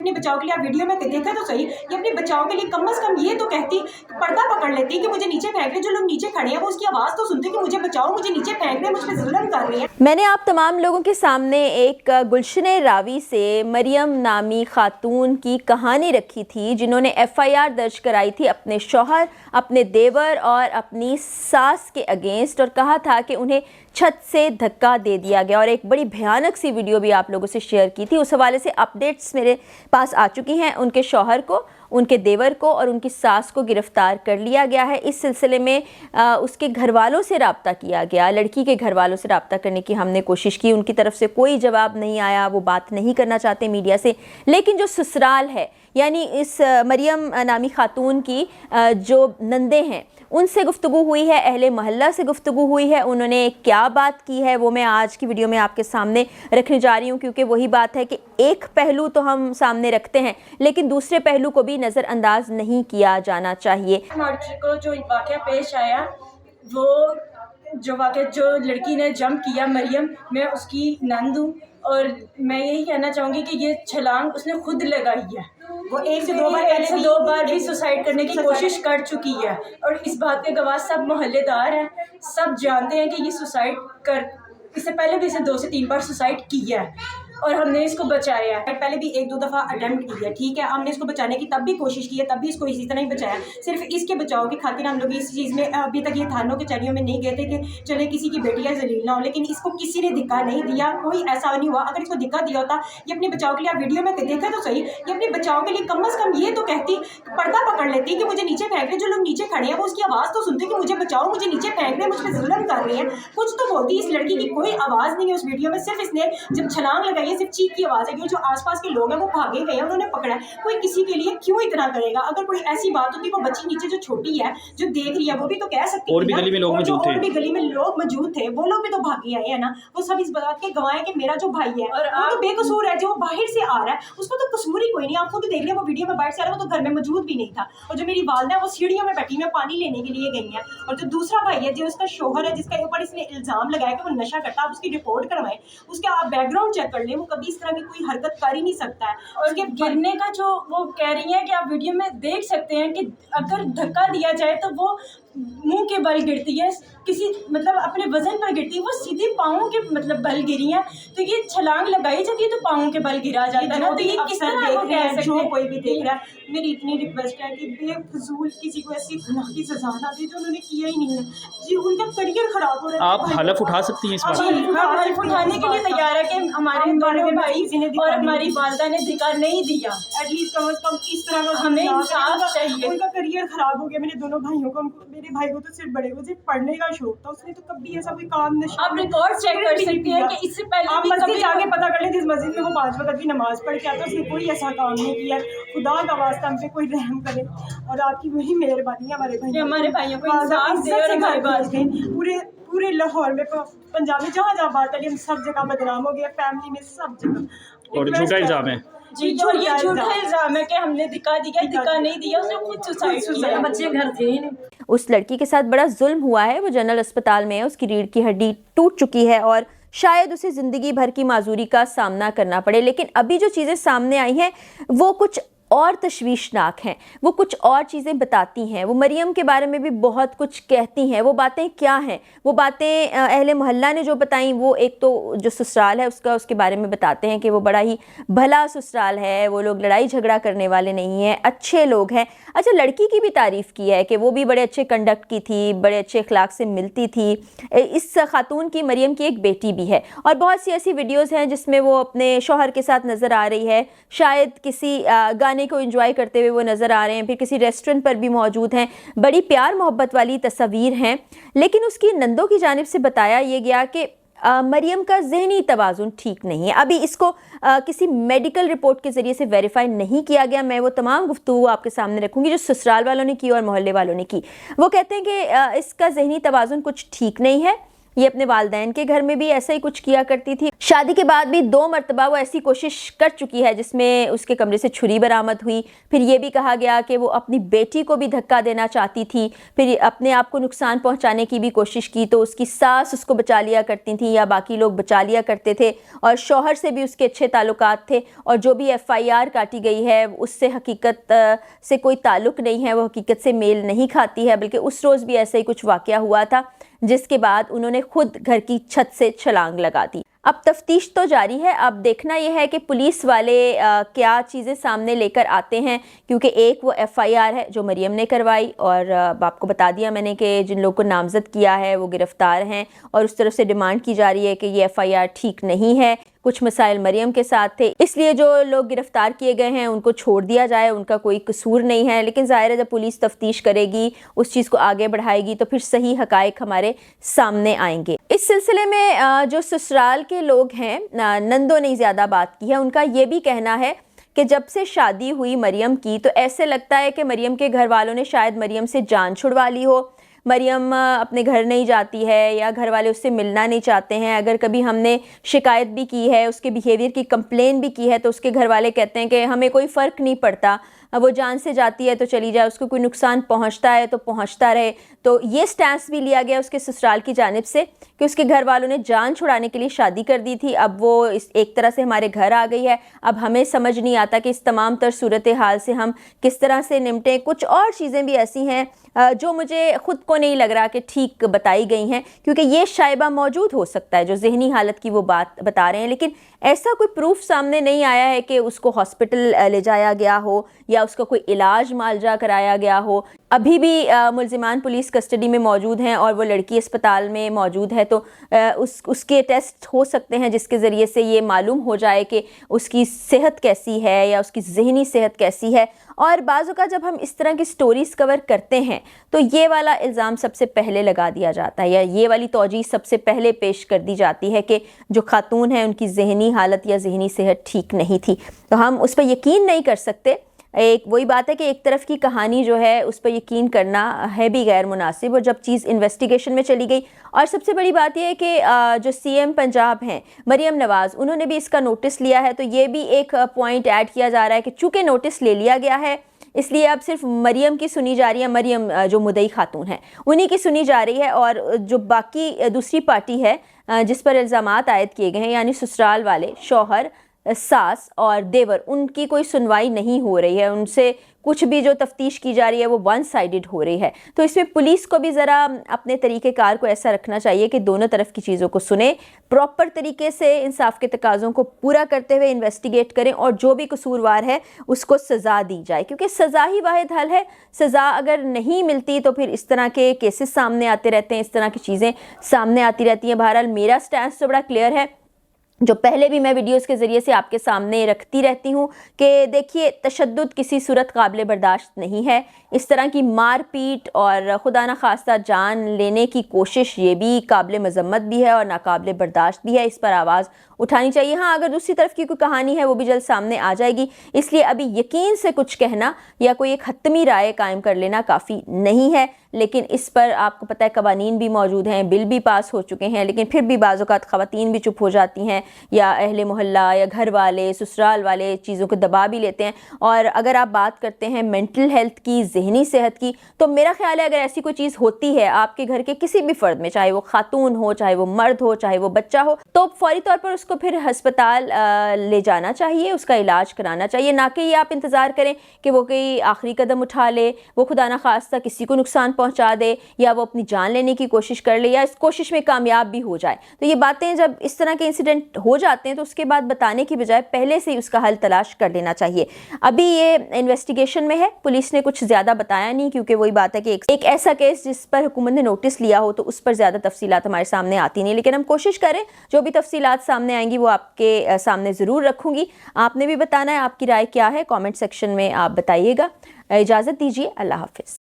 अपने बचाव के लिए आप वीडियो में देखा तो सही, ये अपने बचाव के लिए कम से कम ये तो कहती, पर्दा पकड़ लेती कि मुझे नीचे फेंक रहे, जो लोग नीचे खड़े हैं वो उसकी आवाज़ तो सुनते कि मुझे बचाओ, मुझे नीचे फेंक रहे हैं, मुझ पर जुल्म कर रही है। मैंने आप तमाम लोगों के सामने एक गुलशन रावी से मरियम नामी खातून की कहानी रखी थी, जिन्होंने FIR दर्ज कराई थी अपने शौहर, अपने देवर और अपनी सास के अगेंस्ट, और कहा था कि उन्हें छत से धक्का दे दिया गया। और एक बड़ी भयानक सी वीडियो भी आप लोगों से शेयर की थी। उस हवाले से अपडेट्स मेरे पास आ चुकी हैं। उनके शौहर को, उनके देवर को और उनकी सास को गिरफ़्तार कर लिया गया है। इस सिलसिले में उसके घर वालों से रब्ता किया गया, लड़की के घर वालों से रब्ता करने की हमने कोशिश की, उनकी तरफ से कोई जवाब नहीं आया, वो बात नहीं करना चाहते मीडिया से। लेकिन जो ससुराल है, यानी इस मरियम नामी खातून की जो नंदे हैं, उनसे गुफ्तगू हुई है, अहले महल्ला से गुफ्तगू हुई है। उन्होंने क्या बात की है वो मैं आज की वीडियो में आपके सामने रखने जा रही हूँ, क्योंकि वही बात है कि एक पहलू तो हम सामने रखते हैं, लेकिन दूसरे पहलू को भी नज़रअंदाज नहीं किया जाना चाहिए। मर्डर को जो वाक़या पेश आया, वो जो लड़की ने जंप किया मरियम, मैं उसकी नंद हूँ और मैं यही कहना चाहूँगी कि ये छलांग उसने खुद लगाई है। वो एक से दो बार भी सुसाइड करने की कोशिश कर चुकी है और इस बात के गवाह सब मोहल्लेदार हैं, सब जानते हैं कि ये सुसाइड कर, इससे पहले भी इसे 2 से 3 बार सुसाइड किया है और हमने इसको बचाया है। पहले भी 1-2 दफ़ा अटेम्प्ट किया, ठीक है, हमने इसको बचाने की तब भी कोशिश की है, तब भी इसको इसी तरह ही बचाया। सिर्फ इसके बचाव की खातिर हम लोग इस चीज़ में अभी तक ये थानों के चरियों में नहीं गए थे कि चले किसी की बेटियाँ जलील ना हो, लेकिन इसको किसी ने धिक्का नहीं दिया, कोई ऐसा नहीं हुआ। अगर इसको धिक्का दिया होता, ये अपने बचाव के लिए, आप वीडियो में देखा तो सही, ये अपने बचाव के लिए कम से कम ये तो कहती, पर्दा पकड़ लेती कि मुझे नीचे फेंक रहे, जो लोग नीचे खड़े हैं वो उसकी आवाज़ तो सुनते कि मुझे बचाओ, मुझे नीचे फेंक रहे, मुझ पर जुल्म कर रही है, कुछ तो बोलती। इस लड़की की कोई आवाज़ नहीं है उस वीडियो में, सिर्फ इसने जब छलांग लगाई है सिर्फ चीख की आवाज़ है, क्योंकि जो आसपास के लोग हैं वो भागे गए हैं, उन्होंने पकड़ा है। कोई किसी के लिए क्यों इतना करेगा? अगर कोई ऐसी बात होती, वो बच्ची नीचे जो छोटी है जो देख रही है, वो भी तो कह सकती है। और भी गली में लोग मौजूद थे, और भी गली में लोग मौजूद थे, वो लोग भी तो भागे आए हैं ना। वो सब इस बात के गवाह हैं कि मेरा जो भाई है और वो तो बेकसूर है, जो बाहर से आ रहा है उसको तो कसूर ही कोई नहीं। आपको तो देख लिया, वो वीडियो में बाहर से आ रहा है, वो तो घर में मौजूद भी नहीं था। और जो मेरी वालदा है वो सीढ़ियों में बैठी में पानी लेने के लिए गई है। और जो दूसरा भाई है, जो उसका शोहर है, जिसके ऊपर इसने इल्जाम लगाया कि वो नशा करता, आप उसकी रिपोर्ट करवाएं, उसका आप बैकग्राउंड चेक कर लें, वो कभी इस तरह की कोई हरकत कर ही नहीं सकता है। और उसके गिरने का जो वो कह रही है कि आप वीडियो में देख सकते हैं कि अगर धक्का दिया जाए तो वो मुंह के बल गिरती है, किसी मतलब अपने वजन पर गिरती है, वो सीधे पाँव के मतलब बल गिरी है। तो ये छलांग लगाई जाती है तो पाँव के बल गिरा जाता है ना। तो ये किस तरह देख रहे हैं, जो कोई भी देख रहा है। मेरी इतनी रिक्वेस्ट है कि बेफजूल किसी को ऐसी गुनाह की सजा ना दे जो उन्होंने किया ही नहीं है जी, उनका करियर खराब हो रहा है। आप हलफ उठा सकती हैं इस बात पर? हलफ उठाने के लिए तैयार है कि हमारे दोनों भाई और हमारी वालदा ने धिक्कार नहीं दिया। एटलीस्ट कम से कम इस तरह का हमें इंसाफ चाहिए। उनका करियर खराब हो गया, मेरे दोनों भाइयों को। मेरे भाई को तो सिर्फ बड़े को सिर्फ पढ़ने का शौक था, उसने तो कभी ऐसा कोई काम नहीं। आप रिकॉर्ड चेक कर सकते हैं कि इससे पहले आप मस्जिद जाके पता कर लें, जिस मस्जिद में वो 5 वक्त की नमाज पढ़ के आता, उसने कोई ऐसा काम नहीं किया। खुदा का वास्ता हम पे कोई रहम करे और आपकी वही मेहरबानी है। हमारे भाइयों को इंसाफ दे और हमारे बात पूरे लाहौर में, पंजाब में जहाँ जहाँ बात करी, हम सब जगह बदनाम हो गए, फैमिली में सब जगह। और झूठा इल्जाम है जी, और ये झूठा इल्जाम है कि हमने धिक्का दिया, धिक्का नहीं दिया, उसने खुद सुसाइड किया। बच्चे घर थे ही नहीं। उस लड़की के साथ बड़ा जुल्म हुआ है, वो जनरल अस्पताल में है, उसकी रीढ़ की हड्डी टूट चुकी है और शायद उसे ज़िंदगी भर की माजूरी का सामना करना पड़े। लेकिन अभी जो चीज़ें सामने आई हैं वो कुछ और तशवीशनाक हैं, वो कुछ और चीज़ें बताती हैं। वो मरियम के बारे में भी बहुत कुछ कहती हैं। वो बातें क्या हैं? वो बातें अहले मोहल्ला ने जो बताई, वो एक तो जो ससुराल है उसके बारे में बताते हैं कि वो बड़ा ही भला ससुराल है, वो लोग लड़ाई झगड़ा करने वाले नहीं हैं, अच्छे लोग हैं। अच्छा, लड़की की भी तारीफ़ की है कि वो भी बड़े अच्छे कंडक्ट की थी, बड़े अच्छे अखलाक से मिलती थी। इस खातून की, मरियम की एक बेटी भी है और बहुत सी ऐसी वीडियोज़ हैं जिसमें वो अपने शौहर के साथ नज़र आ रही है, शायद किसी गाने को एंजॉय करते हुए वो नज़र आ रहे हैं, फिर किसी रेस्टोरेंट पर भी मौजूद हैं। बड़ी प्यार मोहब्बत वाली तस्वीर हैं। लेकिन उसकी नंदों की जानिब से बताया ये गया कि मरियम का ज़हनी तवाज़ुन ठीक नहीं है। अभी इसको किसी मेडिकल रिपोर्ट के ज़रिए से वेरीफाई नहीं किया गया। मैं वो तमाम गुफ्तगू आपके सामने रखूँगी जो ससुराल वालों ने की और मोहल्ले वालों ने की। वो कहते हैं कि इसका ज़हनी तवाज़ुन कुछ ठीक नहीं है ये अपने वालिदैन के घर में भी ऐसा ही कुछ किया करती थी। शादी के बाद भी 2 मरतबा वो ऐसी कोशिश कर चुकी है जिसमें उसके कमरे से छुरी बरामद हुई। फिर ये भी कहा गया कि वो अपनी बेटी को भी धक्का देना चाहती थी, फिर अपने आप को नुकसान पहुंचाने की भी कोशिश की तो उसकी सास उसको बचा लिया करती थी या बाकी लोग बचा लिया करते थे, और शौहर से भी उसके अच्छे ताल्लुकात थे। और जो भी FIR काटी गई है उससे हकीकत से कोई ताल्लुक नहीं है, वो हकीकत से मेल नहीं खाती है। बल्कि उस रोज़ भी ऐसा ही कुछ वाक़या हुआ था जिसके बाद उन्होंने खुद घर की छत से छलांग लगा दी। अब तफ्तीश तो जारी है। अब देखना यह है कि पुलिस वाले क्या चीज़ें सामने लेकर आते हैं, क्योंकि एक वो FIR है जो मरियम ने करवाई, और आपको बता दिया मैंने कि जिन लोगों को नामज़द किया है वो गिरफ़्तार हैं, और उस तरफ से डिमांड की जा रही है कि ये FIR ठीक नहीं है, कुछ मसाइल मरियम के साथ थे, इसलिए जो लोग गिरफ्तार किए गए हैं उनको छोड़ दिया जाए, उनका कोई कसूर नहीं है। लेकिन ज़ाहिर है जब पुलिस तफ्तीश करेगी, उस चीज़ को आगे बढ़ाएगी तो फिर सही हक़ाइक़ हमारे सामने आएंगे। इस सिलसिले में जो ससुराल के लोग हैं, नंदों ने ज़्यादा बात की है, उनका ये भी कहना है कि जब से शादी हुई मरियम की तो ऐसे लगता है कि मरियम के घर वालों ने शायद मरियम से जान छुड़वा ली हो। मरियम अपने घर नहीं जाती है या घर वाले उससे मिलना नहीं चाहते हैं। अगर कभी हमने शिकायत भी की है, उसके बिहेवियर की कंप्लेन भी की है, तो उसके घर वाले कहते हैं कि हमें कोई फ़र्क नहीं पड़ता, वो जान से जाती है तो चली जाए, उसको कोई नुकसान पहुंचता है तो पहुंचता रहे। तो ये स्टैंस भी लिया गया उसके ससुराल की जानिब से कि उसके घर वालों ने जान छुड़ाने के लिए शादी कर दी थी, अब वो एक तरह से हमारे घर आ गई है, अब हमें समझ नहीं आता कि इस तमाम तर सूरत हाल से हम किस तरह से निपटें। कुछ और चीज़ें भी ऐसी हैं जो मुझे ख़ुद को नहीं लग रहा कि ठीक बताई गई हैं, क्योंकि ये शायबा मौजूद हो सकता है जो जहनी हालत की वो बात बता रहे हैं, लेकिन ऐसा कोई प्रूफ सामने नहीं आया है कि उसको हॉस्पिटल ले जाया गया हो या उसका कोई इलाज मालजा कराया गया हो। अभी भी मुल्ज़िमान पुलिस कस्टडी में मौजूद हैं और वो लड़की अस्पताल में मौजूद है, तो उसके टेस्ट हो सकते हैं जिसके ज़रिए से ये मालूम हो जाए कि उसकी सेहत कैसी है या उसकी ज़हनी सेहत कैसी है। और बाज़ औक़ात जब हम इस तरह की स्टोरीज़ कवर करते हैं तो ये वाला इल्ज़ाम सबसे पहले लगा दिया जाता है या ये वाली तौजीह सबसे पहले पेश कर दी जाती है कि जो खातून है उनकी ज़हनी हालत या ज़हनी सेहत ठीक नहीं थी, तो हम उस पर यकीन नहीं कर सकते। एक वही बात है कि एक तरफ की कहानी जो है उस पर यकीन करना है भी गैर मुनासिब, और जब चीज़ इन्वेस्टिगेशन में चली गई। और सबसे बड़ी बात यह है कि जो CM पंजाब हैं मरियम नवाज़, उन्होंने भी इसका नोटिस लिया है, तो ये भी एक पॉइंट ऐड किया जा रहा है कि चूँकि नोटिस ले लिया गया है इसलिए अब सिर्फ मरियम की सुनी जा रही है, मरियम जो मुद्दई खातून है उन्हीं की सुनी जा रही है, और जो बाकी दूसरी पार्टी है जिस पर इल्ज़ामात आयद किए गए हैं यानी ससुराल वाले, शौहर, सास और देवर, उनकी कोई सुनवाई नहीं हो रही है, उनसे कुछ भी जो तफ्तीश की जा रही है वो वन साइडेड हो रही है। तो इसमें पुलिस को भी ज़रा अपने तरीक़ेकार को ऐसा रखना चाहिए कि दोनों तरफ की चीज़ों को सुने, प्रॉपर तरीके से इंसाफ के तकाज़ों को पूरा करते हुए इन्वेस्टिगेट करें, और जो भी कसूरवार है उसको सज़ा दी जाए, क्योंकि सज़ा ही वाहिद हल है। सज़ा अगर नहीं मिलती तो फिर इस तरह के केसेस सामने आते रहते हैं, इस तरह की चीज़ें सामने आती रहती हैं। बहरहाल मेरा स्टैंड तो बड़ा क्लियर है, जो पहले भी मैं वीडियोस के ज़रिए से आपके सामने रखती रहती हूँ कि देखिए तशद्दुद किसी सूरत काबिल बर्दाश्त नहीं है। इस तरह की मार पीट और खुदा न खास्ता जान लेने की कोशिश ये भी काबिल मज़म्मत भी है और नाकाबिल बर्दाश्त भी है, इस पर आवाज़ उठानी चाहिए। हाँ, अगर दूसरी तरफ की कोई कहानी है वो भी जल्द सामने आ जाएगी, इसलिए अभी यकीन से कुछ कहना या कोई एक हतमी राय कायम कर लेना काफ़ी नहीं है। लेकिन इस पर आपको पता है कवानीन भी मौजूद हैं, बिल भी पास हो चुके हैं, लेकिन फिर भी बाज़ औक़ात ख़वातीन भी चुप हो जाती हैं या अहले मोहल्ला या घर वाले, ससुराल वाले चीज़ों को दबा भी लेते हैं। और अगर आप बात करते हैं मेंटल हेल्थ की, ज़हनी सेहत की, तो मेरा ख्याल है अगर ऐसी कोई चीज़ होती है आपके घर के किसी भी फ़र्द में, चाहे वो खातून हो, चाहे वो मर्द हो, चाहे वो बच्चा हो, तो फ़ौरी तौर पर उसको फिर हस्पताल ले जाना चाहिए, उसका इलाज कराना चाहिए, ना कि ये आप इंतज़ार करें कि वो कोई आखिरी कदम उठा ले, वो खुदा न खास्ता किसी को नुकसान पहुंचा दे या वो अपनी जान लेने की कोशिश कर ले या इस कोशिश में कामयाब भी हो जाए। तो ये बातें जब इस तरह के इंसिडेंट हो जाते हैं तो उसके बाद बताने की बजाय पहले से ही उसका हल तलाश कर लेना चाहिए। अभी ये इन्वेस्टिगेशन में है, पुलिस ने कुछ ज़्यादा बताया नहीं, क्योंकि वही बात है कि एक ऐसा केस जिस पर हुकूमत ने नोटिस लिया हो तो उस पर ज़्यादा तफसीलात हमारे सामने आती नहीं, लेकिन हम कोशिश करें जो भी तफसीलात सामने आएंगी वो आपके सामने ज़रूर रखूँगी। आपने भी बताना है आपकी राय क्या है, कॉमेंट सेक्शन में आप बताइएगा। इजाज़त दीजिए, अल्लाह हाफ़िज़।